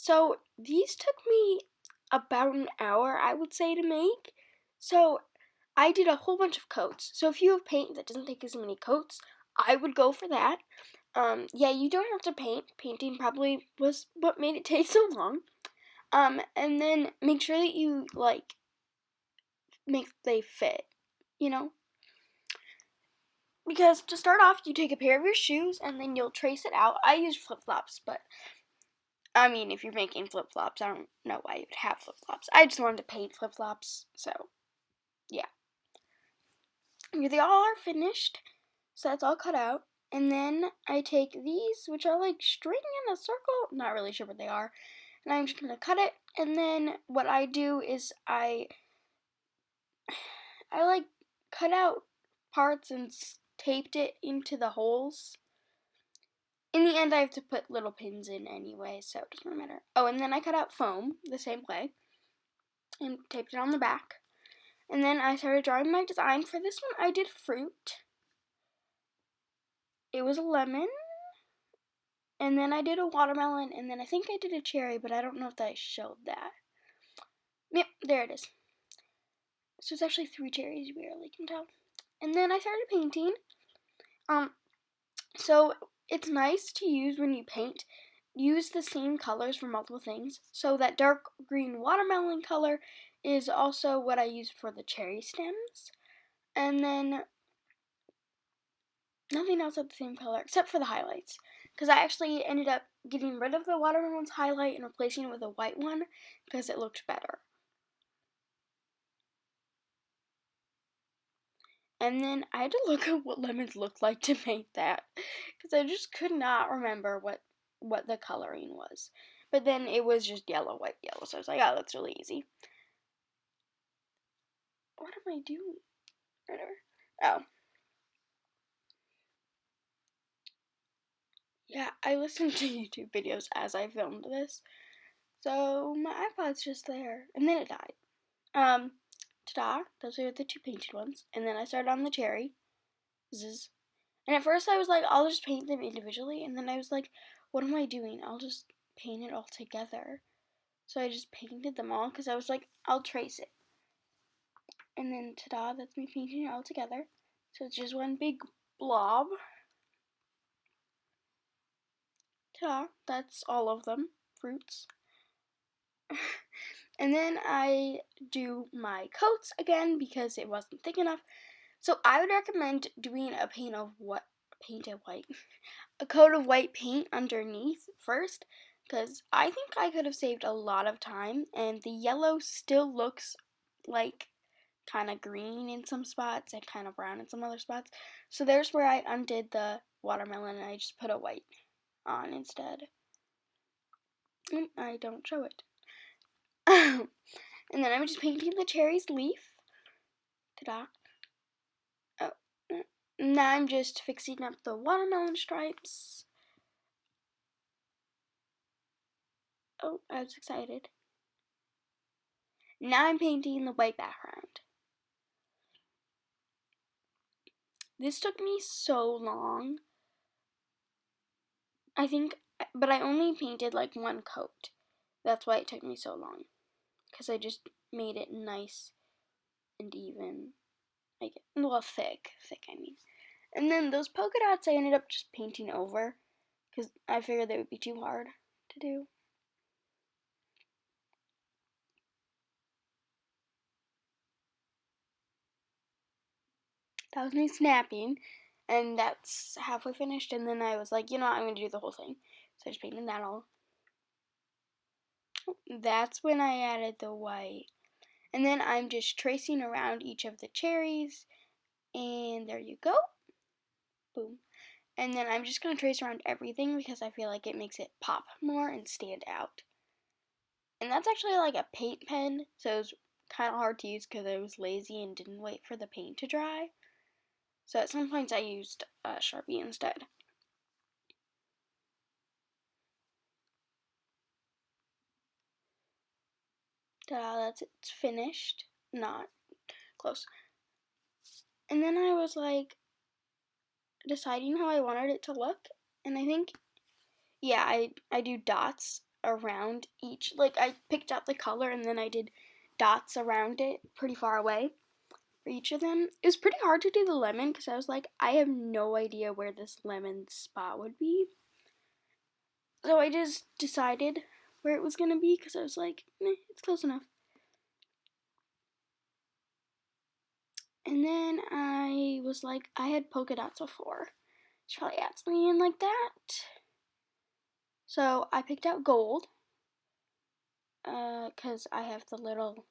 So these took me about an hour, I would say, to make. So I did a whole bunch of coats. So if you have paint that doesn't take as many coats, I would go for that. Yeah, you don't have to paint. Painting probably was what made it take so long. And then make sure that you, make they fit, you know? Because to start off, you take a pair of your shoes and then you'll trace it out. I use flip-flops, but I mean, if you're making flip-flops, I don't know why you'd have flip-flops. I just wanted to paint flip-flops, so yeah. They all are finished, so that's all cut out. And then I take these, which are like string in a circle, not really sure what they are, and I'm just gonna cut it. And then what I do is I like cut out parts and taped it into the holes. In the end, I have to put little pins in anyway, so it doesn't matter. Oh, and then I cut out foam the same way and taped it on the back. And then I started drawing my design. For this one, I did fruit. It was a lemon. And then I did a watermelon, and then I think I did a cherry, but I don't know if I showed that. Yep, there it is. So it's actually 3 cherries, you barely can tell. And then I started painting. So it's nice to use when you paint. Use the same colors for multiple things. So that dark green watermelon color is also what I used for the cherry stems. And then nothing else of the same color except for the highlights. Because I actually ended up getting rid of the watermelon's highlight and replacing it with a white one because it looked better. And then I had to look at what lemons looked like to make that because I just could not remember what the coloring was. But then it was just yellow, white, yellow. So I was like, oh, that's really easy. What am I doing? Whatever. Oh. Yeah, I listened to YouTube videos as I filmed this. So my iPod's just there. And then it died. Ta-da. Those are the 2 painted ones. And then I started on the cherry. Zzz. And at first I was like, I'll just paint them individually. And then I was like, what am I doing? I'll just paint it all together. So I just painted them all because I was like, I'll trace it. And then ta-da, that's me painting it all together. So it's just one big blob. Ta-da, that's all of them. Fruits. And then I do my coats again because it wasn't thick enough. So I would recommend doing a coat of white paint underneath first, because I think I could have saved a lot of time, and the yellow still looks like kind of green in some spots and kind of brown in some other spots. So there's where I undid the watermelon and I just put a white on instead. I don't show it. And then I'm just painting the cherry's leaf. Ta-da. Oh. Now I'm just fixing up the watermelon stripes. Oh, I was excited. Now I'm painting the white background. This took me so long. But I only painted like 1 coat. That's why it took me so long. Because I just made it nice and even. Thick, I mean. And then those polka dots I ended up just painting over. Because I figured they would be too hard to do. That was me snapping. And that's halfway finished. And then I was like, you know what, I'm going to do the whole thing. So I just painted that all. That's when I added the white. And then I'm just tracing around each of the cherries. And there you go. Boom. And then I'm just going to trace around everything because I feel like it makes it pop more and stand out. And that's actually like a paint pen. So it was kind of hard to use because I was lazy and didn't wait for the paint to dry. So at some points I used Sharpie instead. Ta-da, it's finished. Not close. And then I was like deciding how I wanted it to look. And I think, yeah, I do dots around each, like I picked out the color and then I did dots around it pretty far away for each of them. It was pretty hard to do the lemon because I was like, I have no idea where this lemon spot would be. So I just decided where it was going to be because I was like, it's close enough. And then I was like, I had polka dots before. She probably adds me in like that. So I picked out gold. Because I have the little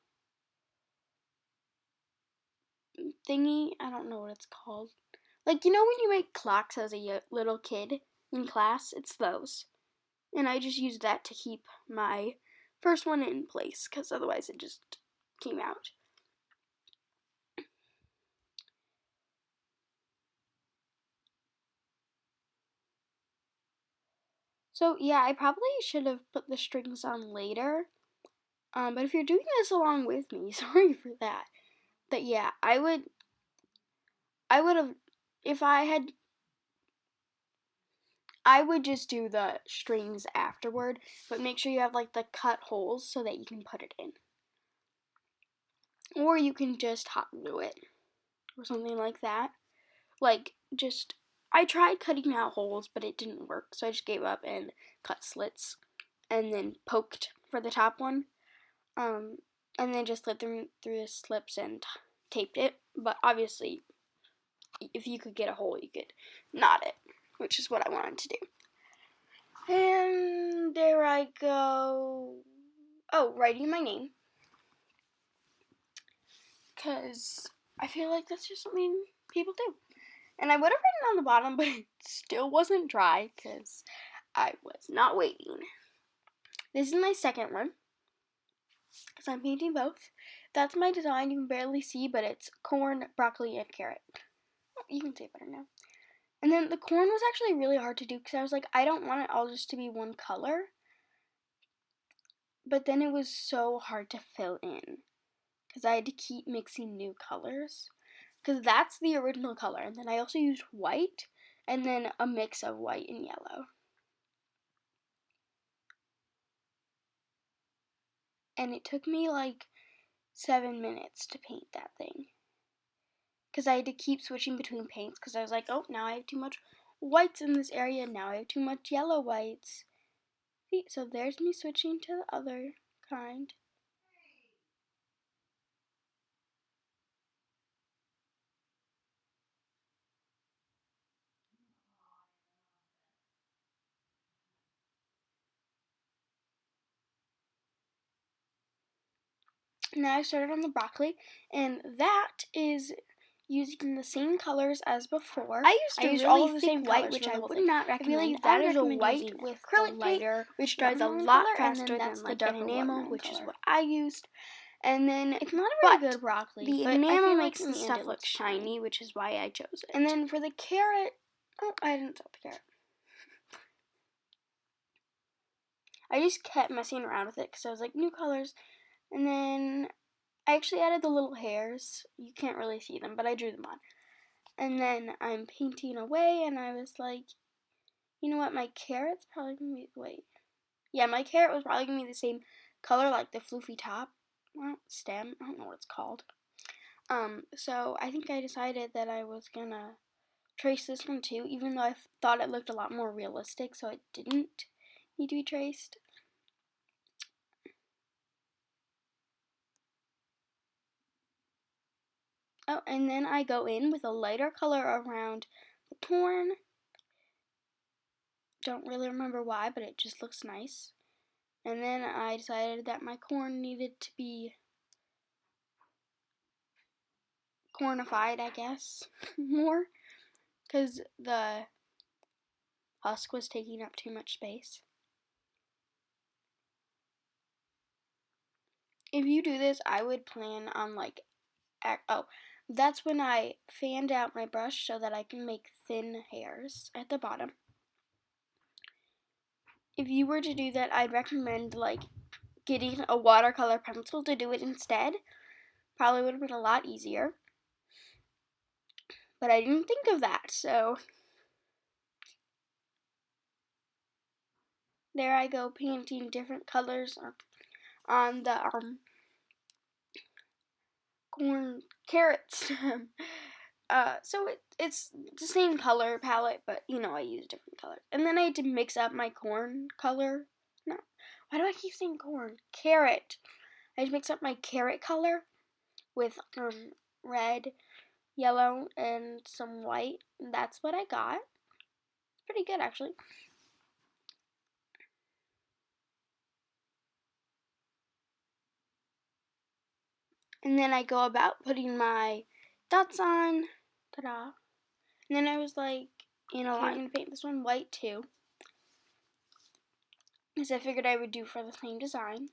thingy. I don't know what it's called. Like, you know when you make clocks as a little kid in class? It's those. And I just used that to keep my first one in place. Because otherwise it just came out. So, yeah, I probably should have put the strings on later. But if you're doing this along with me, sorry for that. But yeah, I would have, if I would just do the strings afterward, but make sure you have like the cut holes so that you can put it in. Or you can just hot glue it or something like that. Like, just, I tried cutting out holes, but it didn't work, so I just gave up and cut slits and then poked for the top one. And then just slid through the slips and taped it. But obviously, if you could get a hole, you could knot it, which is what I wanted to do. And there I go. Oh, writing my name. Because I feel like that's just something people do. And I would have written on the bottom, but it still wasn't dry because I was not waiting. This is my second one. Because I'm painting both. That's my design. You can barely see, but it's corn, broccoli, and carrot. You can see it better now. And then the corn was actually really hard to do because I was like, I don't want it all just to be one color. But then it was so hard to fill in because I had to keep mixing new colors. Because that's the original color. And then I also used white and then a mix of white and yellow. And it took me like 7 minutes to paint that thing. Because I had to keep switching between paints because I was like, oh, now I have too much whites in this area. Now I have too much yellow whites. See, so there's me switching to the other kind. Now I started on the broccoli, and that is using the same colors as before. I used all of the same white, which I would not recommend. I feel like that is a white with acrylic lighter, which dries a lot faster than like an enamel, which is what I used. And then it's not a very good broccoli. The enamel makes the stuff look shiny, which is why I chose it. And then for the carrot, oh, I didn't salt the carrot. I just kept messing around with it because I was like, new colors. And then I actually added the little hairs. You can't really see them, but I drew them on. And then I'm painting away, and I was like, you know what, my carrot's probably going to be, my carrot was probably going to be the same color, like the floofy top, stem, I don't know what it's called. So I think I decided that I was going to trace this one too, even though I thought it looked a lot more realistic, so it didn't need to be traced. Oh, and then I go in with a lighter color around the corn. Don't really remember why, but it just looks nice. And then I decided that my corn needed to be cornified, I guess, more. Because the husk was taking up too much space. If you do this, I would plan on that's when I fanned out my brush so that I can make thin hairs at the bottom. If you were to do that, I'd recommend getting a watercolor pencil to do it instead. Probably would have been a lot easier. But I didn't think of that, so there I go painting different colors on the corn carrots. So it's the same color palette, but I use different colors. And then I had to mix up my corn color. No, why do I keep saying corn? Carrot. I had to mix up my carrot color with red, yellow, and some white. And that's what I got. It's pretty good, actually. And then I go about putting my dots on. Ta-da. And then I was like, I'm going to paint this one white too. As I figured I would do for the same design.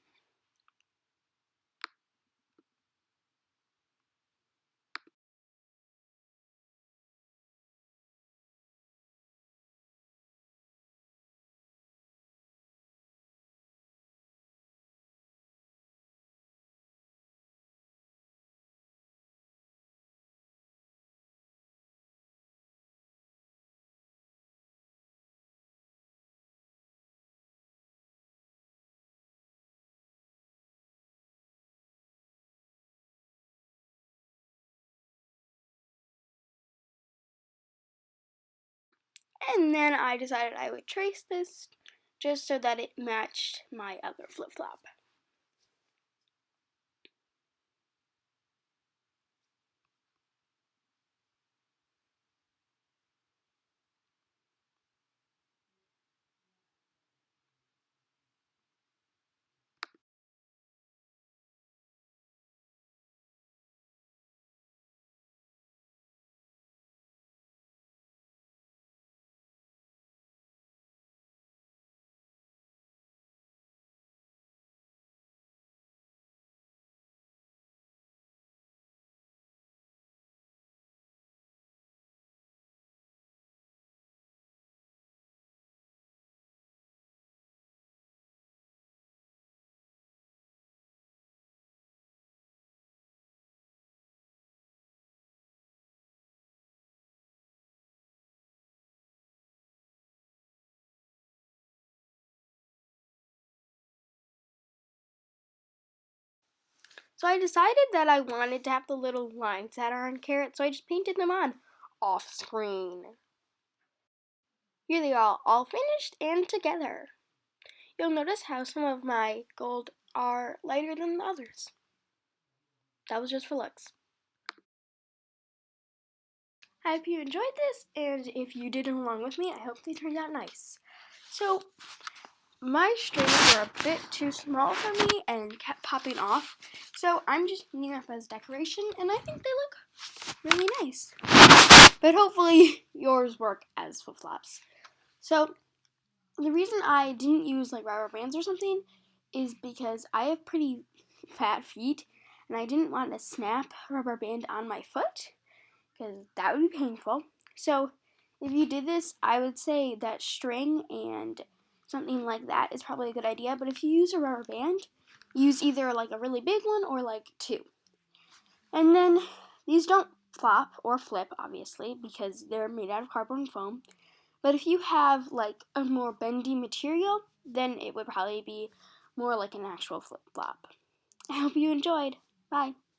And then I decided I would trace this just so that it matched my other flip-flop. So I decided that I wanted to have the little lines that are on carrots, so I just painted them on off screen. Here they are, all finished and together. You'll notice how some of my gold are lighter than the others. That was just for looks. I hope you enjoyed this, and if you did along with me, I hope they turned out nice. So, my strings were a bit too small for me and kept popping off, so I'm just putting them up as decoration, and I think they look really nice. But hopefully yours work as flip-flops. So, the reason I didn't use like rubber bands or something is because I have pretty fat feet, and I didn't want to snap a rubber band on my foot, because that would be painful. So if you did this, I would say that string and something like that is probably a good idea. But if you use a rubber band, use either like a really big one or like two. And then these don't flop or flip, obviously, because they're made out of cardboard and foam. But if you have like a more bendy material, then it would probably be more like an actual flip-flop. I hope you enjoyed. Bye.